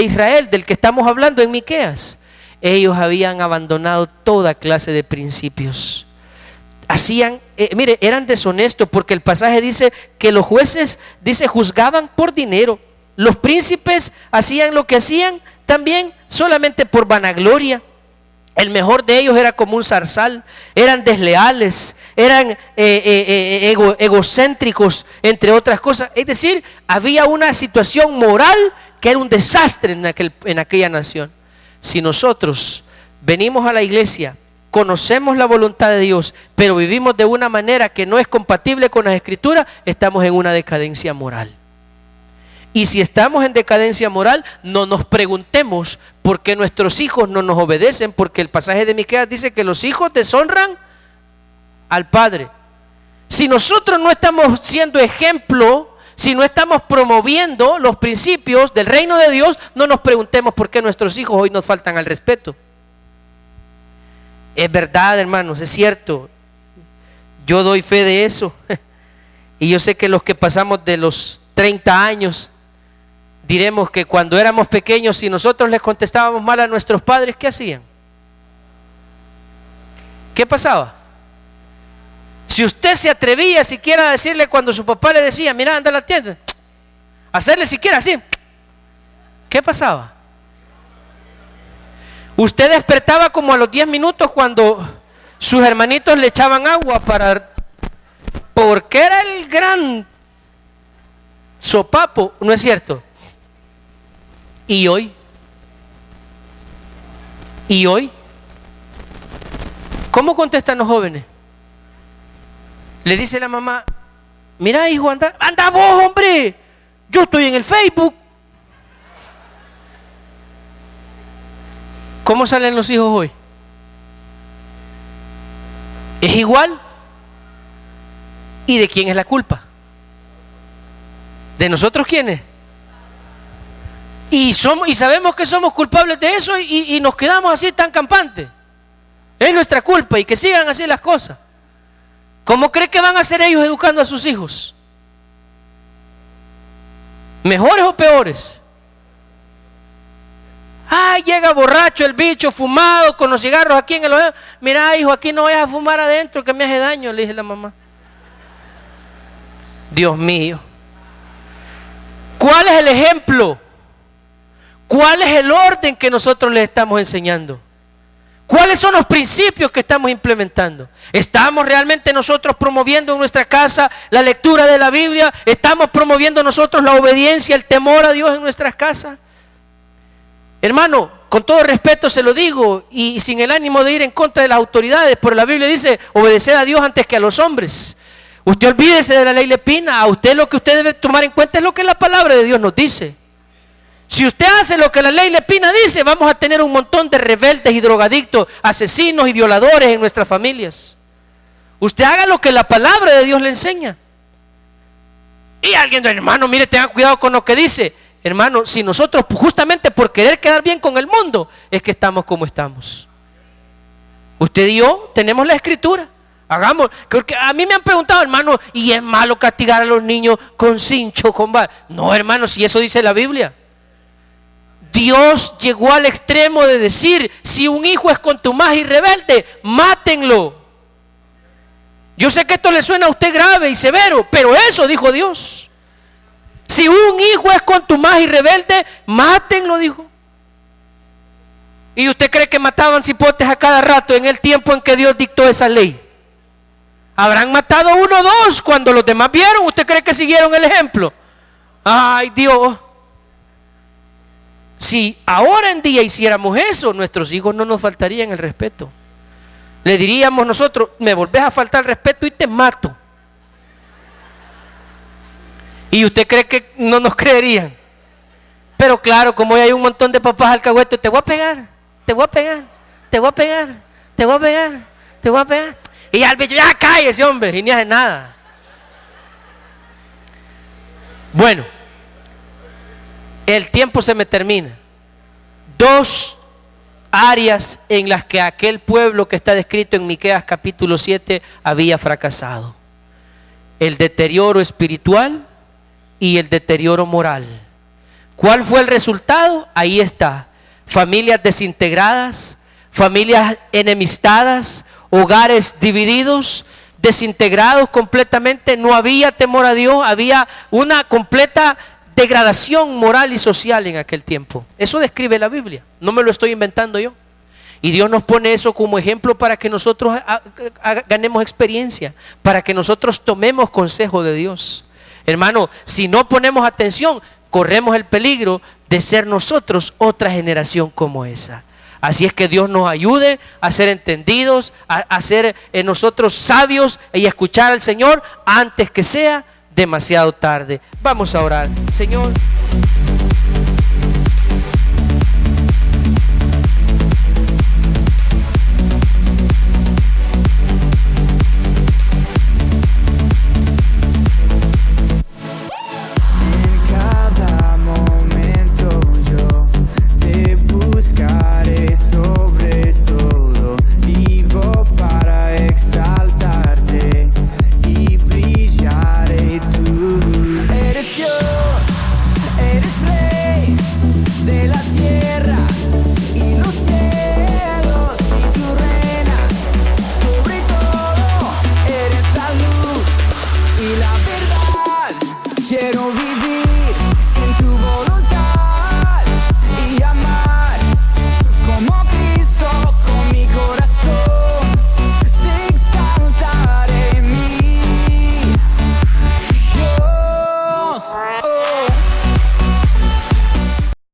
Israel, del que estamos hablando en Miqueas? Ellos habían abandonado toda clase de principios. Eran deshonestos, porque el pasaje dice que los jueces, juzgaban por dinero. Los príncipes hacían lo que hacían también solamente por vanagloria. El mejor de ellos era como un zarzal. Eran desleales, eran egocéntricos, entre otras cosas. Es decir, había una situación moral que era un desastre en aquella nación. Si nosotros venimos a la iglesia, conocemos la voluntad de Dios, pero vivimos de una manera que no es compatible con las Escrituras, estamos en una decadencia moral. Y si estamos en decadencia moral, no nos preguntemos por qué nuestros hijos no nos obedecen, porque el pasaje de Miqueas dice que los hijos deshonran al padre. Si nosotros no estamos siendo ejemplo, si no estamos promoviendo los principios del reino de Dios, no nos preguntemos por qué nuestros hijos hoy nos faltan al respeto. Es verdad, hermanos, es cierto. Yo doy fe de eso. Y yo sé que los que pasamos de los 30 años, diremos que cuando éramos pequeños, si nosotros les contestábamos mal a nuestros padres, ¿qué hacían? ¿Qué pasaba? Si usted se atrevía siquiera a decirle cuando su papá le decía, mira, anda a la tienda, hacerle siquiera así, ¿qué pasaba? Usted despertaba como a los 10 minutos cuando sus hermanitos le echaban agua porque era el gran sopapo, ¿no es cierto? ¿Y hoy? ¿Y hoy? ¿Cómo contestan los jóvenes? Le dice la mamá, mira hijo, anda vos, hombre, yo estoy en el Facebook. ¿Cómo salen los hijos hoy? ¿Es igual? ¿Y de quién es la culpa? ¿De nosotros quiénes? Y sabemos que somos culpables de eso y nos quedamos así tan campantes. Es nuestra culpa y que sigan así las cosas. ¿Cómo cree que van a ser ellos educando a sus hijos? ¿Mejores o peores? Llega borracho el bicho, fumado, con los cigarros aquí en el oído. Mira, hijo, aquí no vayas a fumar adentro que me hace daño, le dije la mamá. Dios mío. ¿Cuál es el ejemplo? ¿Cuál es el orden que nosotros les estamos enseñando? ¿Cuáles son los principios que estamos implementando? ¿Estamos realmente nosotros promoviendo en nuestra casa la lectura de la Biblia? ¿Estamos promoviendo nosotros la obediencia, el temor a Dios en nuestras casas? Hermano, con todo respeto se lo digo y sin el ánimo de ir en contra de las autoridades, pero la Biblia dice, obedeced a Dios antes que a los hombres. Usted olvídese de la ley lepina. A usted lo que usted debe tomar en cuenta es lo que la palabra de Dios nos dice. Si usted hace lo que la ley lepina dice, vamos a tener un montón de rebeldes y drogadictos, asesinos y violadores en nuestras familias. Usted haga lo que la palabra de Dios le enseña. Y alguien, hermano, mire, tenga cuidado con lo que dice. Hermano, si nosotros justamente por querer quedar bien con el mundo, es que estamos como estamos. Usted y yo tenemos la Escritura. Hagamos, porque a mí me han preguntado, hermano, ¿y es malo castigar a los niños con cincho, con vara? No, hermano, si eso dice la Biblia. Dios llegó al extremo de decir, si un hijo es contumaz y rebelde, mátenlo. Yo sé que esto le suena a usted grave y severo, pero eso dijo Dios. Si un hijo es contumaz y rebelde, mátenlo, dijo. ¿Y usted cree que mataban cipotes a cada rato en el tiempo en que Dios dictó esa ley? Habrán matado uno o dos cuando los demás vieron. ¿Usted cree que siguieron el ejemplo? Ay, Dios. Si ahora en día hiciéramos eso, nuestros hijos no nos faltarían el respeto. Le diríamos nosotros, me volvés a faltar el respeto y te mato. ¿Y usted cree que no nos creerían? Pero claro, como hay un montón de papás alcahuetos, te voy a pegar, te voy a pegar, te voy a pegar, te voy a pegar, te voy a pegar. Y ya el bicho, ya cállese, hombre, y ni hace nada. Bueno, el tiempo se me termina. 2 áreas en las que aquel pueblo que está descrito en Miqueas capítulo 7 había fracasado: el deterioro espiritual y el deterioro moral. ¿Cuál fue el resultado? Ahí está: familias desintegradas, familias enemistadas, hogares divididos, desintegrados completamente. No había temor a Dios, había una completa degradación moral y social en aquel tiempo. Eso describe la Biblia, no me lo estoy inventando yo. Y Dios nos pone eso como ejemplo para que nosotros ganemos experiencia, para que nosotros tomemos consejo de Dios. Hermano, si no ponemos atención, corremos el peligro de ser nosotros otra generación como esa. Así es que Dios nos ayude a ser entendidos, a ser nosotros sabios y a escuchar al Señor antes que sea demasiado tarde. Vamos a orar. Señor.